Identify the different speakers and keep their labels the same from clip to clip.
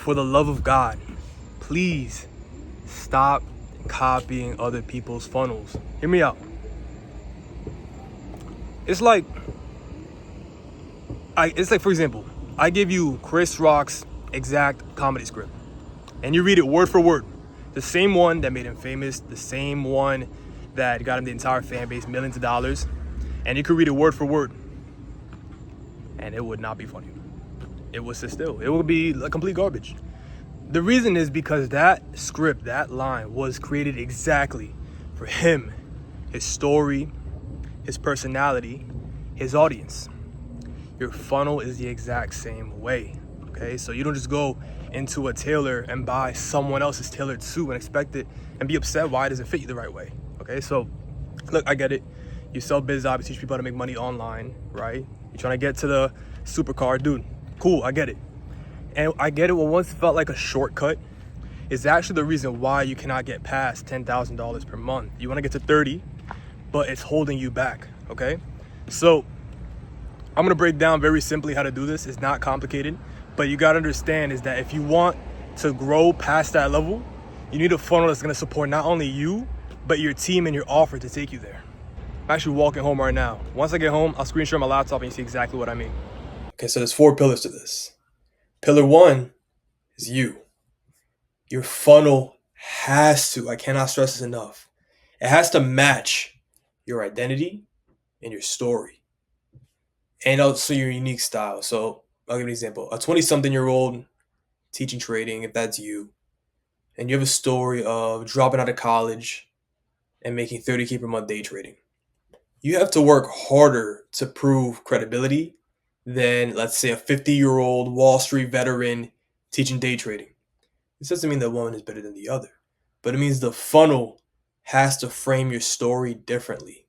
Speaker 1: for the love of God, please stop copying other people's funnels. Hear me out. It's like, for example, I give you Chris Rock's exact comedy script, and you read it word for word. The same one that made him famous, the same one that got him the entire fan base, millions of dollars, and you could read it word for word, and it would not be funny. It would sit still. It would be like complete garbage. The reason is because that script, that line, was created exactly for him, his story, his personality, his audience. Your funnel is the exact same way, okay? So you don't just go into a tailor and buy someone else's tailored suit and expect it and be upset why it doesn't fit you the right way, okay? So, look, I get it. You sell biz ops, you teach people how to make money online, right? You're trying to get to the supercar, dude. Cool, I get it. And I get it, what once felt like a shortcut is actually the reason why you cannot get past $10,000 per month. You want to get to 30, but it's holding you back, okay? So I'm gonna break down very simply how to do this. It's not complicated, but you gotta understand is that if you want to grow past that level, you need a funnel that's gonna support not only you, but your team and your offer to take you there. I'm actually walking home right now. Once I get home, I'll screen share my laptop and you see exactly what I mean. Okay, so there's 4 pillars to this. Pillar 1 is you. Your funnel has to, I cannot stress this enough, it has to match your identity and your story, and also your unique style. So I'll give you an example. A 20-something-year-old teaching trading, if that's you, and you have a story of dropping out of college and making 30K per month day trading. You have to work harder to prove credibility than, let's say, a 50-year-old Wall Street veteran teaching day trading. This doesn't mean that one is better than the other, but it means the funnel has to frame your story differently.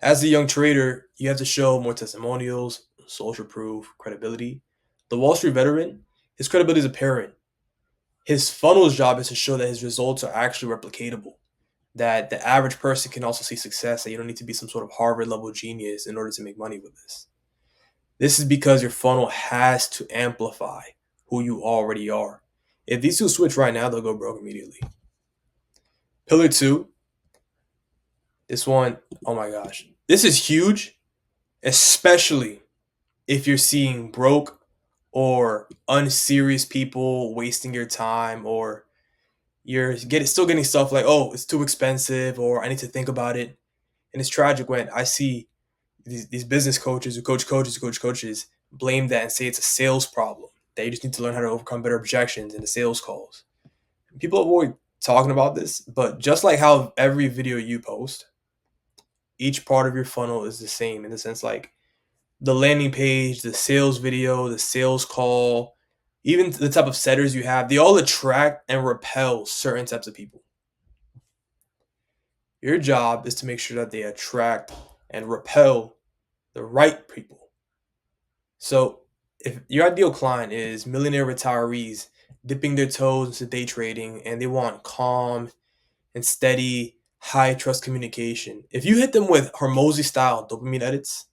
Speaker 1: As a young trader, you have to show more testimonials, social proof, credibility. The Wall Street veteran, his credibility is apparent. His funnel's job is to show that his results are actually replicatable, that the average person can also see success, that you don't need to be some sort of Harvard level genius in order to make money with this. This is because your funnel has to amplify who you already are. If these two switch right now, they'll go broke immediately. Pillar 2, this one, oh my gosh. This is huge, especially if you're seeing broke or unserious people wasting your time, or you're still getting stuff like, oh, it's too expensive, or I need to think about it. And it's tragic when I see these business coaches who coach coaches blame that and say it's a sales problem, that you just need to learn how to overcome better objections in the sales calls. People avoid talking about this, but just like how every video you post, each part of your funnel is the same in the sense like the landing page, the sales video, the sales call, even the type of setters you have, they all attract and repel certain types of people. Your job is to make sure that they attract and repel the right people. So if your ideal client is millionaire retirees dipping their toes into day trading and they want calm and steady, high trust communication, if you hit them with Hormozi style dopamine edits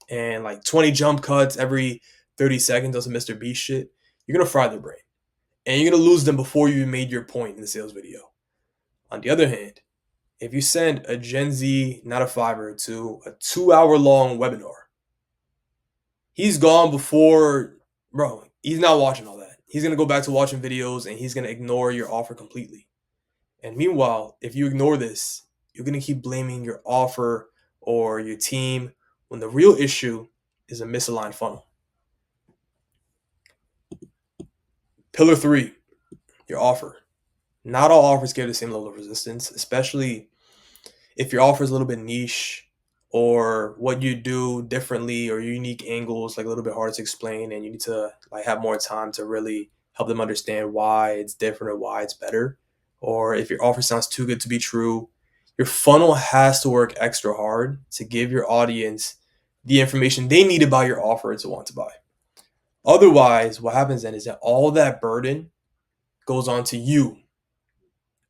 Speaker 1: and like 20 jump cuts every 30 seconds on some Mr. Beast shit, you're going to fry their brain. And you're going to lose them before you made your point in the sales video. On the other hand, if you send a Gen Z, not a fiver, to a 2-hour-long webinar, he's gone before, bro, he's not watching all that. He's going to go back to watching videos and he's going to ignore your offer completely. And meanwhile, if you ignore this, you're going to keep blaming your offer or your team when the real issue is a misaligned funnel. Pillar 3, your offer. Not all offers give the same level of resistance, especially if your offer is a little bit niche or what you do differently or your unique angles like a little bit hard to explain, and you need to like have more time to really help them understand why it's different or why it's better. Or if your offer sounds too good to be true, your funnel has to work extra hard to give your audience the information they need about your offer to want to buy. Otherwise, what happens then is that all that burden goes on to you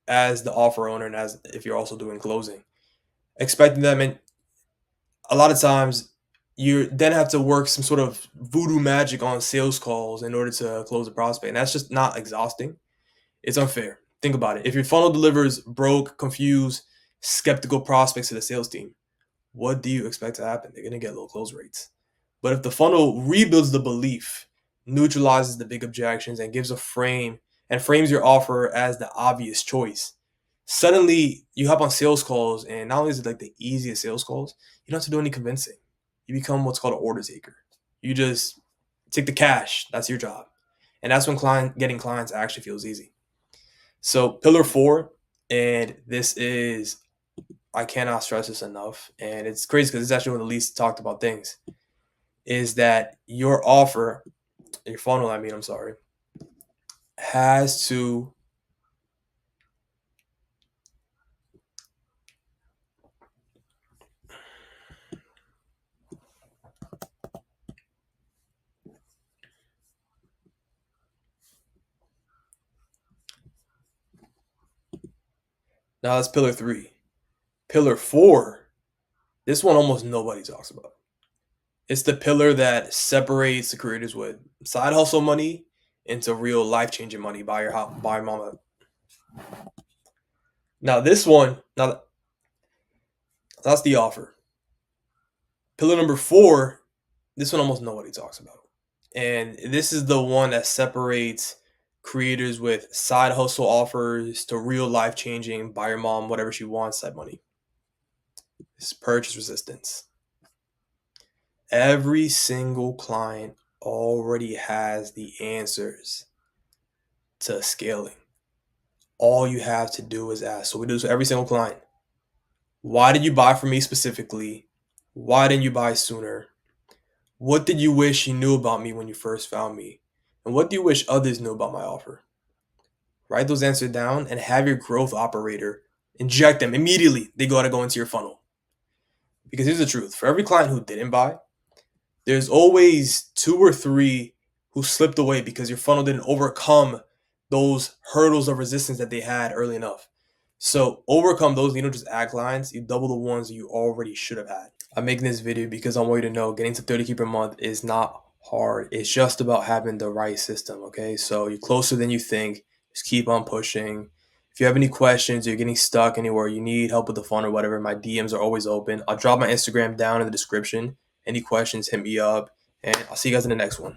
Speaker 1: as the offer owner and as if you're also doing closing. Expecting them, and a lot of times you then have to work some sort of voodoo magic on sales calls in order to close a prospect. And that's just not exhausting. It's unfair. Think about it. If your funnel delivers broke, confused, skeptical prospects to the sales team, what do you expect to happen? They're going to get low close rates. But if the funnel rebuilds the belief, neutralizes the big objections, and gives a frame and frames your offer as the obvious choice, suddenly you hop on sales calls, and not only is it like the easiest sales calls, you don't have to do any convincing. You become what's called an order taker. You just take the cash. That's your job. And that's when getting clients actually feels easy. So pillar 4, and this is, I cannot stress this enough, and it's crazy because it's actually one of the least talked about things, is that your offer, your funnel, I'm sorry, has to now that's pillar 3. Pillar 4, this one almost nobody talks about. It's the pillar that separates the creators with side hustle money into real life changing money. Buy your mama. Now this one, now that's the offer. Pillar number 4, this one almost nobody talks about. And this is the one that separates creators with side hustle offers to real life changing, buy your mom whatever she wants type money. It's purchase resistance. Every single client already has the answers to scaling. All you have to do is ask. So we do this with every single client. Why did you buy from me specifically? Why didn't you buy sooner? What did you wish you knew about me when you first found me? And what do you wish others knew about my offer? Write those answers down and have your growth operator inject them immediately. They gotta go into your funnel. Because here's the truth. For every client who didn't buy, there's always 2 or 3 who slipped away because your funnel didn't overcome those hurdles of resistance that they had early enough. So overcome those. You don't just add clients, you double the ones you already should have had. I'm making this video because I want you to know getting to 30K per month is not hard. It's just about having the right system, okay? So you're closer than you think. Just keep on pushing. If you have any questions, you're getting stuck anywhere, you need help with the funnel or whatever, my DMs are always open. I'll drop my Instagram down in the description. Any questions, hit me up, and I'll see you guys in the next one.